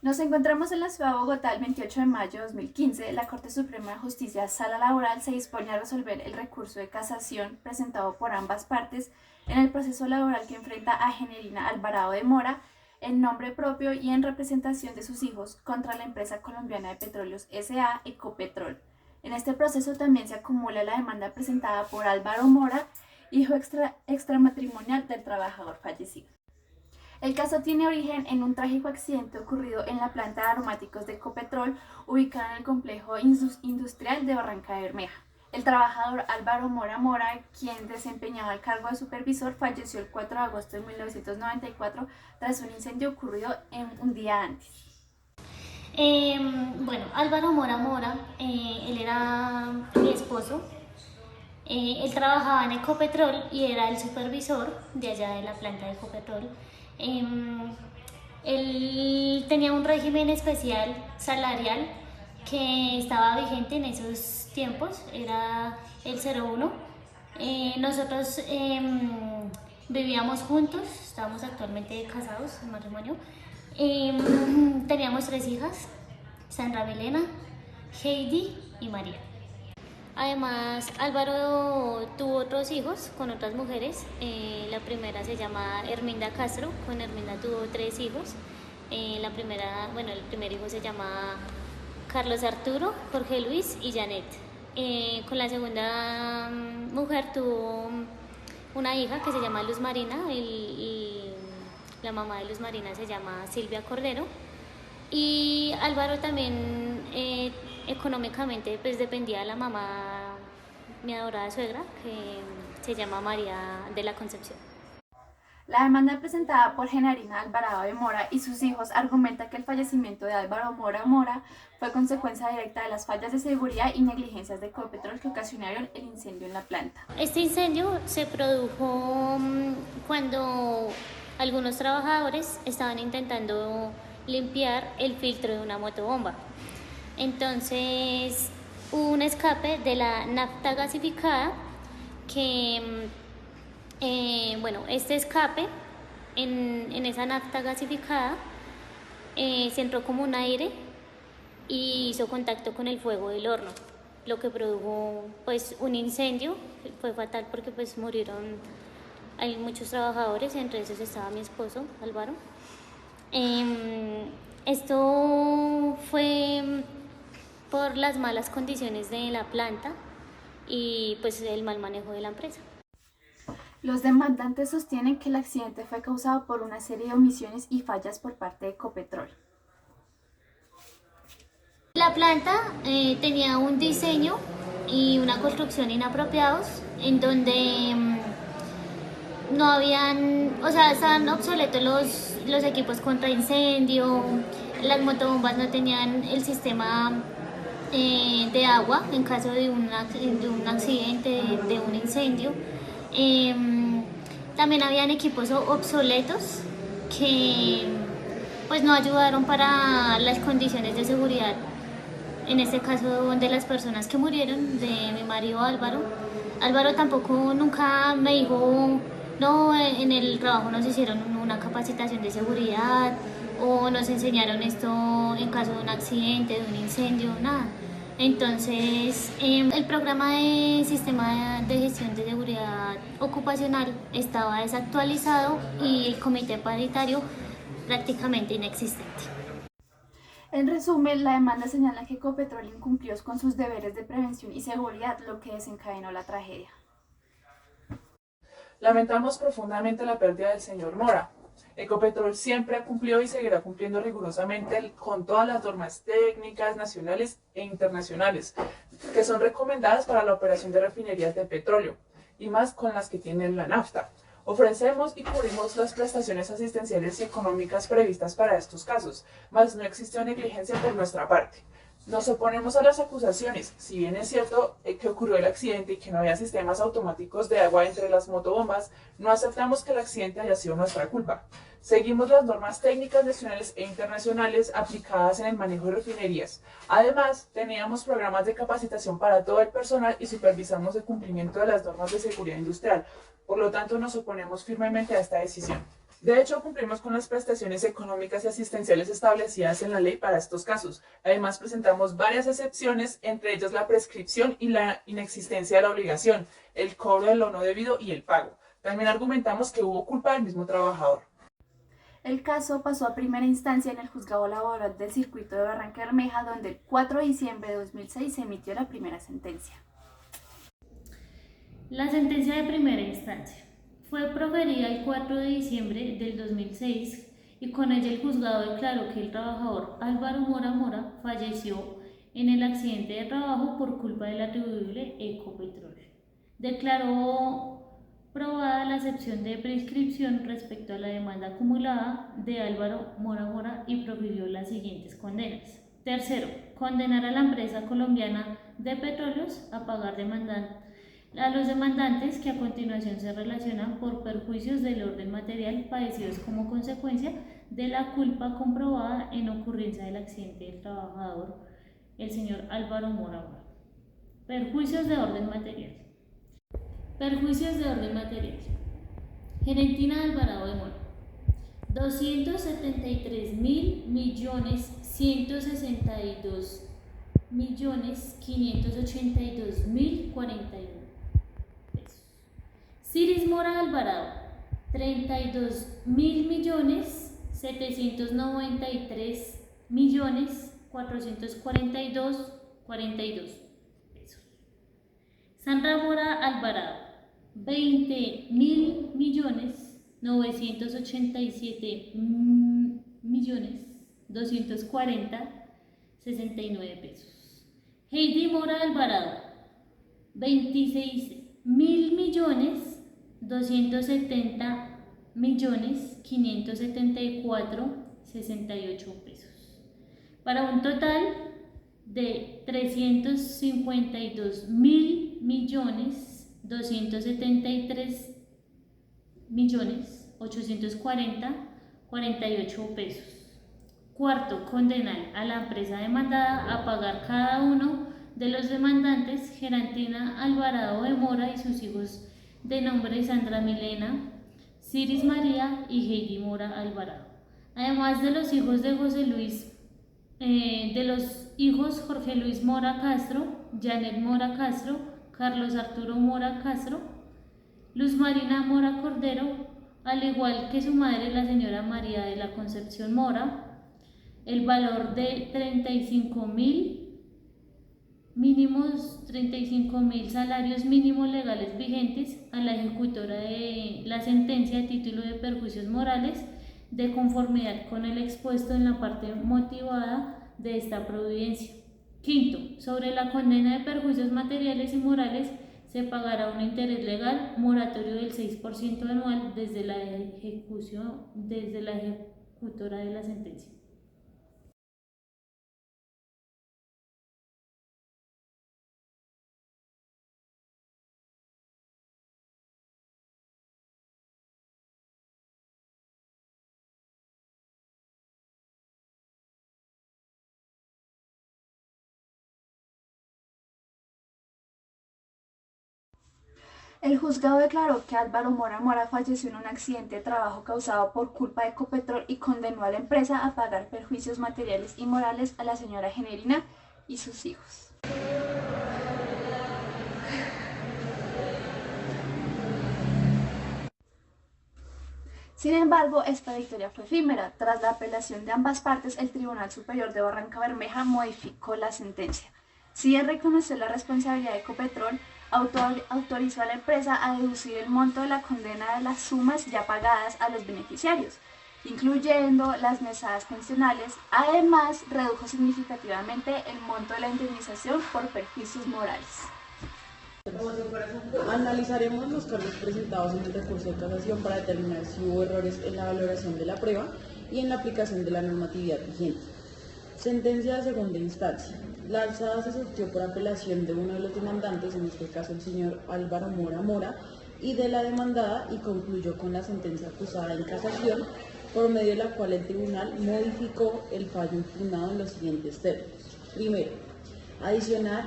Nos encontramos en la ciudad de Bogotá el 28 de mayo de 2015. La Corte Suprema de Justicia, Sala Laboral, se dispone a resolver el recurso de casación presentado por ambas partes en el proceso laboral que enfrenta a Generina Alvarado de Mora en nombre propio y en representación de sus hijos contra la empresa colombiana de petróleos S.A. Ecopetrol. En este proceso también se acumula la demanda presentada por Álvaro Mora, hijo extramatrimonial del trabajador fallecido. El caso tiene origen en un trágico accidente ocurrido en la planta de aromáticos de Ecopetrol, ubicada en el complejo industrial de Barranca Bermeja. El trabajador Álvaro Mora Mora, quien desempeñaba el cargo de supervisor, falleció el 4 de agosto de 1994 tras un incendio ocurrido un día antes. Bueno, Álvaro Mora Mora, él era mi esposo. Él trabajaba en Ecopetrol y era el supervisor de allá de la planta de Ecopetrol. Él tenía un régimen especial salarial que estaba vigente en esos tiempos, era el 01. Nosotros vivíamos juntos, estábamos actualmente casados en matrimonio. Teníamos 3 hijas, Sandra Milena, Heidi y María. Además, Álvaro tuvo otros hijos con otras mujeres. La primera se llama Herminda Castro, con Herminda tuvo 3 hijos. El primer hijo se llama Carlos Arturo, Jorge Luis y Janet. Con la segunda mujer tuvo una hija que se llama Luz Marina, y la mamá de Luz Marina se llama Silvia Cordero. Y Álvaro también económicamente pues dependía de la mamá, mi adorada suegra, que se llama María de la Concepción. La demanda presentada por Generina Alvarado de Mora y sus hijos argumenta que el fallecimiento de Álvaro Mora Mora fue consecuencia directa de las fallas de seguridad y negligencias de Ecopetrol que ocasionaron el incendio en la planta. Este incendio se produjo cuando algunos trabajadores estaban intentando limpiar el filtro de una motobomba. Entonces hubo un escape de la nafta gasificada que, este escape en esa nafta gasificada se entró como un aire y hizo contacto con el fuego del horno, lo que produjo pues un incendio. Fue fatal porque pues hay muchos trabajadores, entre esos estaba mi esposo Álvaro. Esto fue por las malas condiciones de la planta y pues el mal manejo de la empresa. Los demandantes sostienen que el accidente fue causado por una serie de omisiones y fallas por parte de Ecopetrol. La planta tenía un diseño y una construcción inapropiados, en donde no habían, o sea, estaban obsoletos los equipos contra incendio, las motobombas no tenían el sistema de agua en caso de un accidente, de un incendio. También habían equipos obsoletos que pues no ayudaron para las condiciones de seguridad. En este caso de las personas que murieron, de mi marido Álvaro. Álvaro tampoco nunca me dijo, no, en el trabajo nos hicieron una capacitación de seguridad o nos enseñaron esto en caso de un accidente, de un incendio, nada. Entonces, el programa de sistema de gestión de seguridad ocupacional estaba desactualizado y el comité paritario prácticamente inexistente. En resumen, la demanda señala que Ecopetrol incumplió con sus deberes de prevención y seguridad, lo que desencadenó la tragedia. Lamentamos profundamente la pérdida del señor Mora. Ecopetrol siempre ha cumplido y seguirá cumpliendo rigurosamente con todas las normas técnicas nacionales e internacionales que son recomendadas para la operación de refinerías de petróleo, y más con las que tienen la nafta. Ofrecemos y cubrimos las prestaciones asistenciales y económicas previstas para estos casos, mas no existe negligencia por nuestra parte. Nos oponemos a las acusaciones. Si bien es cierto que ocurrió el accidente y que no había sistemas automáticos de agua entre las motobombas, no aceptamos que el accidente haya sido nuestra culpa. Seguimos las normas técnicas nacionales e internacionales aplicadas en el manejo de refinerías. Además, teníamos programas de capacitación para todo el personal y supervisamos el cumplimiento de las normas de seguridad industrial. Por lo tanto, nos oponemos firmemente a esta decisión. De hecho, cumplimos con las prestaciones económicas y asistenciales establecidas en la ley para estos casos. Además, presentamos varias excepciones, entre ellas la prescripción y la inexistencia de la obligación, el cobro de lo no debido y el pago. También argumentamos que hubo culpa del mismo trabajador. El caso pasó a primera instancia en el Juzgado Laboral del Circuito de Barranca Bermeja, donde el 4 de diciembre de 2006 se emitió la primera sentencia. La sentencia de primera instancia fue proferida el 4 de diciembre del 2006 y con ella el juzgado declaró que el trabajador Álvaro Mora Mora falleció en el accidente de trabajo por culpa del atribuible Ecopetrol. Declaró probada la excepción de prescripción respecto a la demanda acumulada de Álvaro Mora Mora y profirió las siguientes condenas. Tercero, condenar a la empresa colombiana de petróleos a pagar a los demandantes que a continuación se relacionan por perjuicios del orden material padecidos como consecuencia de la culpa comprobada en ocurrencia del accidente del trabajador, el señor Álvaro Mora Mora. Perjuicios de orden material. Perjuicios de orden material. Gerentina Alvarado de Mora. 273.162.582.041 pesos. Ciris Mora Alvarado, 32.793.442.42 pesos. Sandra Mora Alvarado, 20.987.240.69 pesos. Heidi Mora Alvarado, 26.270.574.68 pesos, para un total de 352.273.840.48 pesos. Cuarto, condenar a la empresa demandada a pagar cada uno de los demandantes Gerentina Alvarado de Mora y sus hijos de nombre Sandra Milena, Ciris María y Heidi Mora Alvarado, además de los hijos de Jorge Luis Mora Castro, Janet Mora Castro, Carlos Arturo Mora Castro, Luz Marina Mora Cordero, al igual que su madre, la señora María de la Concepción Mora, el valor de 35.000 salarios mínimos legales vigentes a la ejecutora de la sentencia a título de perjuicios morales, de conformidad con el expuesto en la parte motivada de esta providencia. Quinto, sobre la condena de perjuicios materiales y morales se pagará un interés legal moratorio del 6% anual desde la ejecutora de la sentencia. El juzgado declaró que Álvaro Mora Mora falleció en un accidente de trabajo causado por culpa de Ecopetrol y condenó a la empresa a pagar perjuicios materiales y morales a la señora Gerentina y sus hijos. Sin embargo, esta victoria fue efímera. Tras la apelación de ambas partes, el Tribunal Superior de Barranca Bermeja modificó la sentencia. Si bien reconoció la responsabilidad de Ecopetrol, autorizó a la empresa a deducir el monto de la condena de las sumas ya pagadas a los beneficiarios, incluyendo las mesadas pensionales. Además, redujo significativamente el monto de la indemnización por perjuicios morales. Analizaremos los cargos presentados en el recurso de casación para determinar si hubo errores en la valoración de la prueba y en la aplicación de la normatividad vigente. Sentencia de segunda instancia. La alzada se surtió por apelación de uno de los demandantes, en este caso el señor Álvaro Mora Mora, y de la demandada, y concluyó con la sentencia acusada en casación, por medio de la cual el tribunal modificó el fallo impugnado en los siguientes términos. Primero, adicionar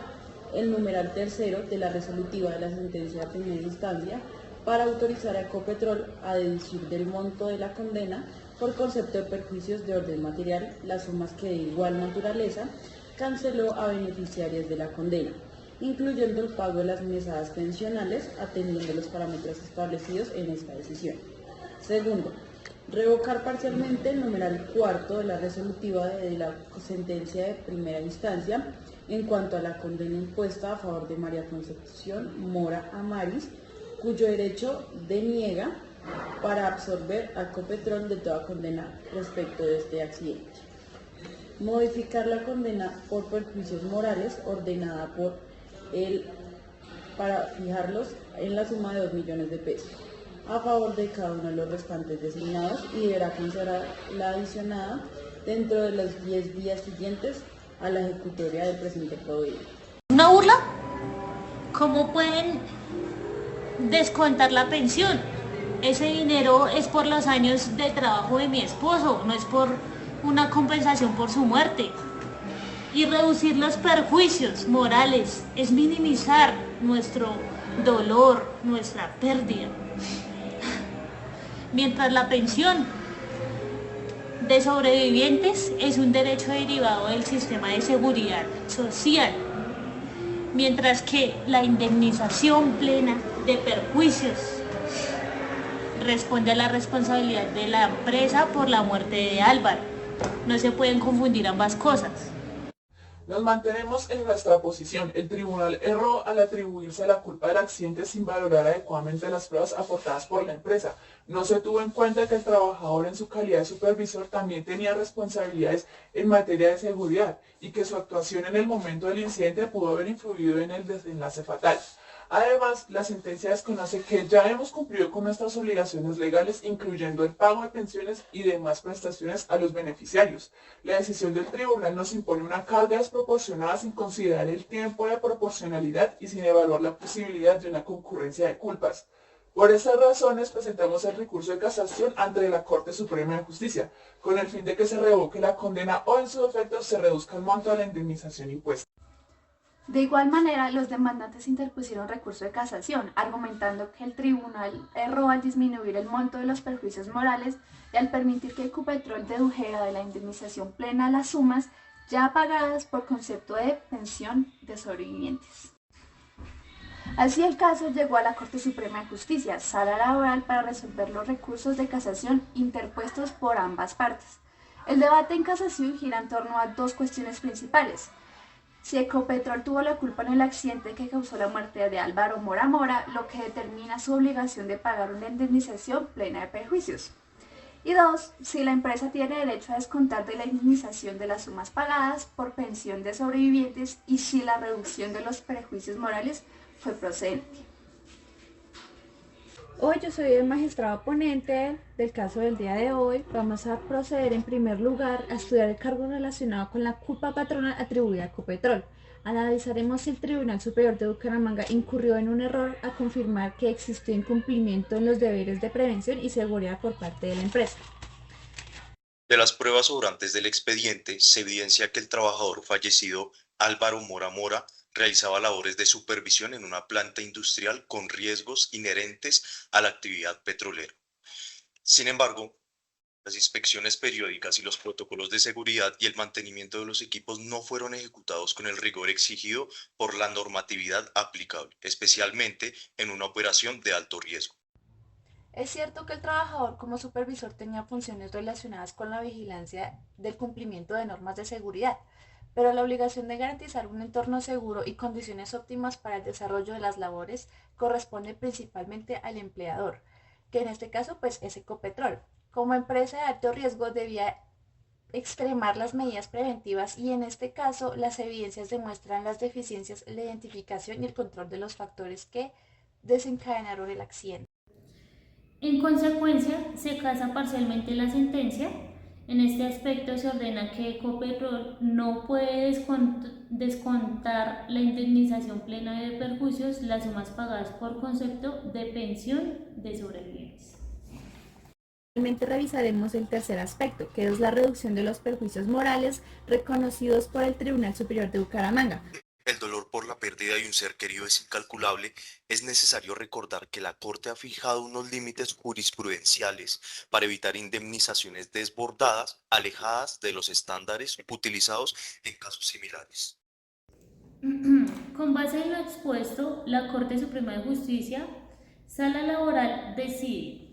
el numeral tercero de la resolutiva de la sentencia de primera instancia para autorizar a Ecopetrol a deducir del monto de la condena por concepto de perjuicios de orden material las sumas que de igual naturaleza canceló a beneficiarias de la condena, incluyendo el pago de las mesadas pensionales, atendiendo los parámetros establecidos en esta decisión. Segundo, revocar parcialmente el numeral cuarto de la resolutiva de la sentencia de primera instancia en cuanto a la condena impuesta a favor de María Concepción Mora Amaris, cuyo derecho deniega para absolver a Ecopetrol de toda condena respecto de este accidente. Modificar la condena por perjuicios morales ordenada por él para fijarlos en la suma de 2 millones de pesos a favor de cada uno de los restantes designados y deberá cancelar la adicionada dentro de los 10 días siguientes a la ejecutoria del presente proveedor. ¿Una burla? ¿Cómo pueden descontar la pensión? Ese dinero es por los años de trabajo de mi esposo, no es por una compensación por su muerte. Y reducir los perjuicios morales es minimizar nuestro dolor, nuestra pérdida. Mientras la pensión de sobrevivientes es un derecho derivado del sistema de seguridad social, mientras que la indemnización plena de perjuicios responde a la responsabilidad de la empresa por la muerte de Álvaro. No se pueden confundir ambas cosas. Nos mantenemos en nuestra posición. El tribunal erró al atribuirse la culpa del accidente sin valorar adecuadamente las pruebas aportadas por la empresa. No se tuvo en cuenta que el trabajador en su calidad de supervisor también tenía responsabilidades en materia de seguridad y que su actuación en el momento del incidente pudo haber influido en el desenlace fatal. Además, la sentencia desconoce que ya hemos cumplido con nuestras obligaciones legales, incluyendo el pago de pensiones y demás prestaciones a los beneficiarios. La decisión del tribunal nos impone una carga desproporcionada sin considerar el tiempo de proporcionalidad y sin evaluar la posibilidad de una concurrencia de culpas. Por esas razones presentamos el recurso de casación ante la Corte Suprema de Justicia, con el fin de que se revoque la condena o en su defecto se reduzca el monto de la indemnización impuesta. De igual manera, los demandantes interpusieron recurso de casación, argumentando que el tribunal erró al disminuir el monto de los perjuicios morales y al permitir que Ecopetrol dedujera de la indemnización plena las sumas ya pagadas por concepto de pensión de sobrevivientes. Así el caso llegó a la Corte Suprema de Justicia, sala laboral, para resolver los recursos de casación interpuestos por ambas partes. El debate en casación gira en torno a dos cuestiones principales: si Ecopetrol tuvo la culpa en el accidente que causó la muerte de Álvaro Mora Mora, lo que determina su obligación de pagar una indemnización plena de perjuicios. Y dos, si la empresa tiene derecho a descontar de la indemnización de las sumas pagadas por pensión de sobrevivientes y si la reducción de los perjuicios morales fue procedente. Hoy yo soy el magistrado ponente del caso del día de hoy. Vamos a proceder en primer lugar a estudiar el cargo relacionado con la culpa patronal atribuida a Ecopetrol. Analizaremos si el Tribunal Superior de Bucaramanga incurrió en un error a confirmar que existió incumplimiento en los deberes de prevención y seguridad por parte de la empresa. De las pruebas sobrantes del expediente se evidencia que el trabajador fallecido Álvaro Mora Mora realizaba labores de supervisión en una planta industrial con riesgos inherentes a la actividad petrolera. Sin embargo, las inspecciones periódicas y los protocolos de seguridad y el mantenimiento de los equipos no fueron ejecutados con el rigor exigido por la normatividad aplicable, especialmente en una operación de alto riesgo. Es cierto que el trabajador como supervisor tenía funciones relacionadas con la vigilancia del cumplimiento de normas de seguridad, pero la obligación de garantizar un entorno seguro y condiciones óptimas para el desarrollo de las labores corresponde principalmente al empleador, que en este caso pues es Ecopetrol. Como empresa de alto riesgo debía extremar las medidas preventivas y en este caso las evidencias demuestran las deficiencias en la identificación y el control de los factores que desencadenaron el accidente. En consecuencia, se casa parcialmente la sentencia. En este aspecto se ordena que Ecopetrol no puede descontar la indemnización plena de perjuicios, las sumas pagadas por concepto de pensión de sobrevivientes. Finalmente revisaremos el tercer aspecto, que es la reducción de los perjuicios morales reconocidos por el Tribunal Superior de Bucaramanga. El dolor por la pérdida de un ser querido es incalculable, es necesario recordar que la Corte ha fijado unos límites jurisprudenciales para evitar indemnizaciones desbordadas, alejadas de los estándares utilizados en casos similares. Con base en lo expuesto, la Corte Suprema de Justicia, Sala Laboral, decide.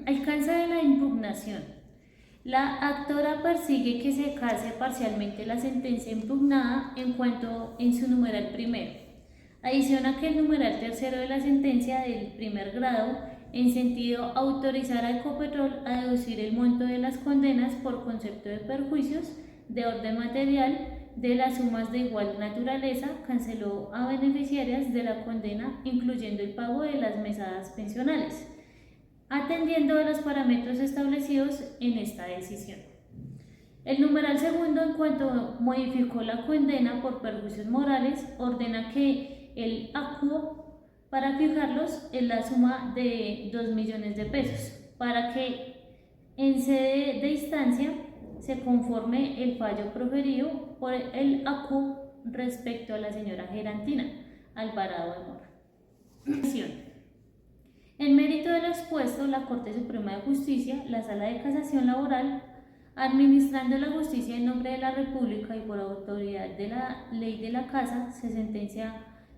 Alcance de la impugnación. La actora persigue que se case parcialmente la sentencia impugnada en cuanto en su numeral primero. Adiciona que el numeral tercero de la sentencia del primer grado, en sentido autorizar a Ecopetrol a deducir el monto de las condenas por concepto de perjuicios de orden material de las sumas de igual naturaleza, canceló a beneficiarias de la condena, incluyendo el pago de las mesadas pensionales, atendiendo a los parámetros establecidos en esta decisión. El numeral segundo, en cuanto modificó la condena por perjuicios morales, ordena que el acuo para fijarlos en la suma de 2 millones de pesos, para que en sede de instancia se conforme el fallo proferido por el acuo respecto a la señora Gerantina Alvarado de Mora. En mérito de lo expuesto, la Corte Suprema de Justicia, la Sala de Casación Laboral, administrando la justicia en nombre de la República y por autoridad de la Ley de la Casa,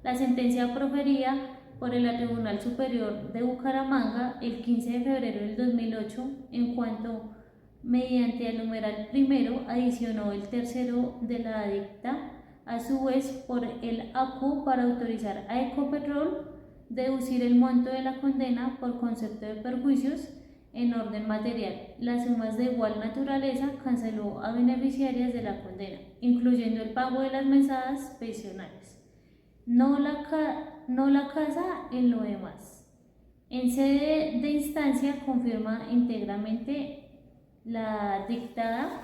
la sentencia proferida por el Tribunal Superior de Bucaramanga el 15 de febrero del 2008, en cuanto mediante el numeral primero adicionó el tercero de la dicta, a su vez por el ACU para autorizar a Ecopetrol deducir el monto de la condena por concepto de perjuicios en orden material. Las sumas de igual naturaleza canceló a beneficiarias de la condena, incluyendo el pago de las mesadas pensionales. No la casa en lo demás. En sede de instancia confirma íntegramente la dictada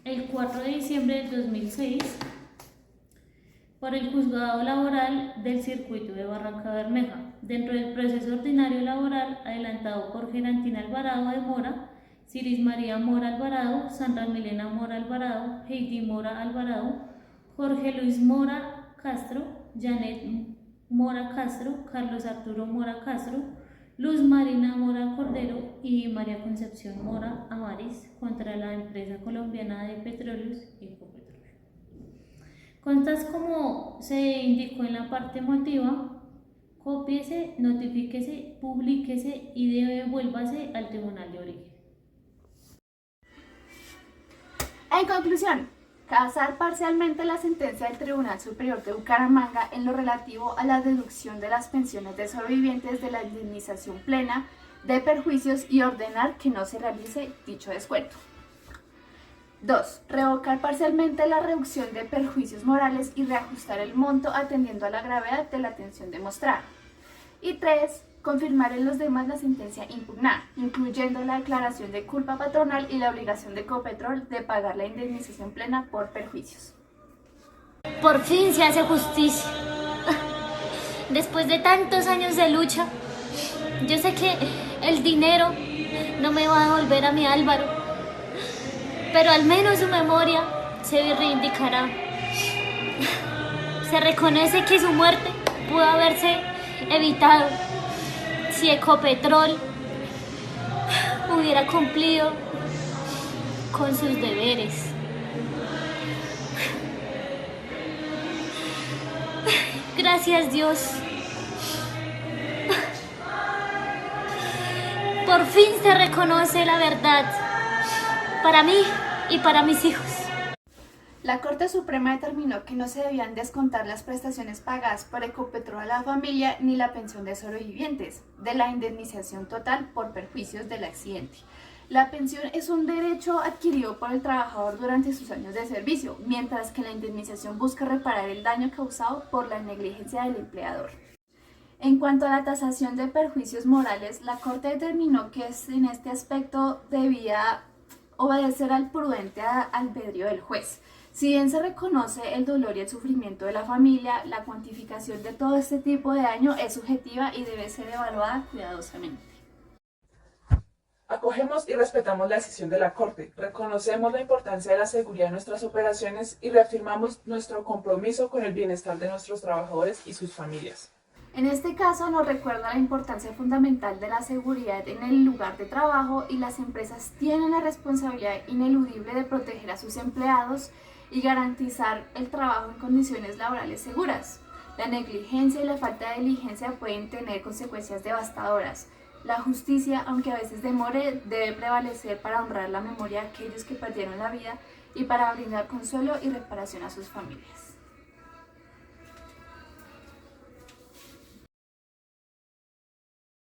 el 4 de diciembre del 2006 por el Juzgado Laboral del Circuito de Barranca Bermeja, dentro del proceso ordinario laboral adelantado por Gerantina Alvarado de Mora, Ciris María Mora Alvarado, Sandra Milena Mora Alvarado, Heidi Mora Alvarado, Jorge Luis Mora Castro, Janet Mora Castro, Carlos Arturo Mora Castro, Luz Marina Mora Cordero y María Concepción Mora Amaris contra la empresa colombiana de petróleos Ecopetrol. Constas como se indicó en la parte motiva, cópiese, notifíquese, publíquese y devuélvase al tribunal de origen. En conclusión, casar parcialmente la sentencia del Tribunal Superior de Bucaramanga en lo relativo a la deducción de las pensiones de sobrevivientes de la indemnización plena de perjuicios y ordenar que no se realice dicho descuento. 2. Revocar parcialmente la reducción de perjuicios morales y reajustar el monto atendiendo a la gravedad de la atención demostrada. Y 3. Confirmar en los demás la sentencia impugnada, incluyendo la declaración de culpa patronal y la obligación de Ecopetrol de pagar la indemnización plena por perjuicios. Por fin se hace justicia. Después de tantos años de lucha, yo sé que el dinero no me va a devolver a mi Álvaro, pero al menos su memoria se reivindicará. Se reconoce que su muerte pudo haberse evitado si Ecopetrol hubiera cumplido con sus deberes. Gracias, Dios. Por fin se reconoce la verdad para mí y para mis hijos. La Corte Suprema determinó que no se debían descontar las prestaciones pagadas por Ecopetrol a la familia ni la pensión de sobrevivientes de la indemnización total por perjuicios del accidente. La pensión es un derecho adquirido por el trabajador durante sus años de servicio, mientras que la indemnización busca reparar el daño causado por la negligencia del empleador. En cuanto a la tasación de perjuicios morales, la Corte determinó que en este aspecto debía obedecer al prudente albedrío del juez. Si bien se reconoce el dolor y el sufrimiento de la familia, la cuantificación de todo este tipo de daño es subjetiva y debe ser evaluada cuidadosamente. Acogemos y respetamos la decisión de la Corte, reconocemos la importancia de la seguridad en nuestras operaciones y reafirmamos nuestro compromiso con el bienestar de nuestros trabajadores y sus familias. En este caso nos recuerda la importancia fundamental de la seguridad en el lugar de trabajo y las empresas tienen la responsabilidad ineludible de proteger a sus empleados y garantizar el trabajo en condiciones laborales seguras. La negligencia y la falta de diligencia pueden tener consecuencias devastadoras. La justicia, aunque a veces demore, debe prevalecer para honrar la memoria de aquellos que perdieron la vida y para brindar consuelo y reparación a sus familias.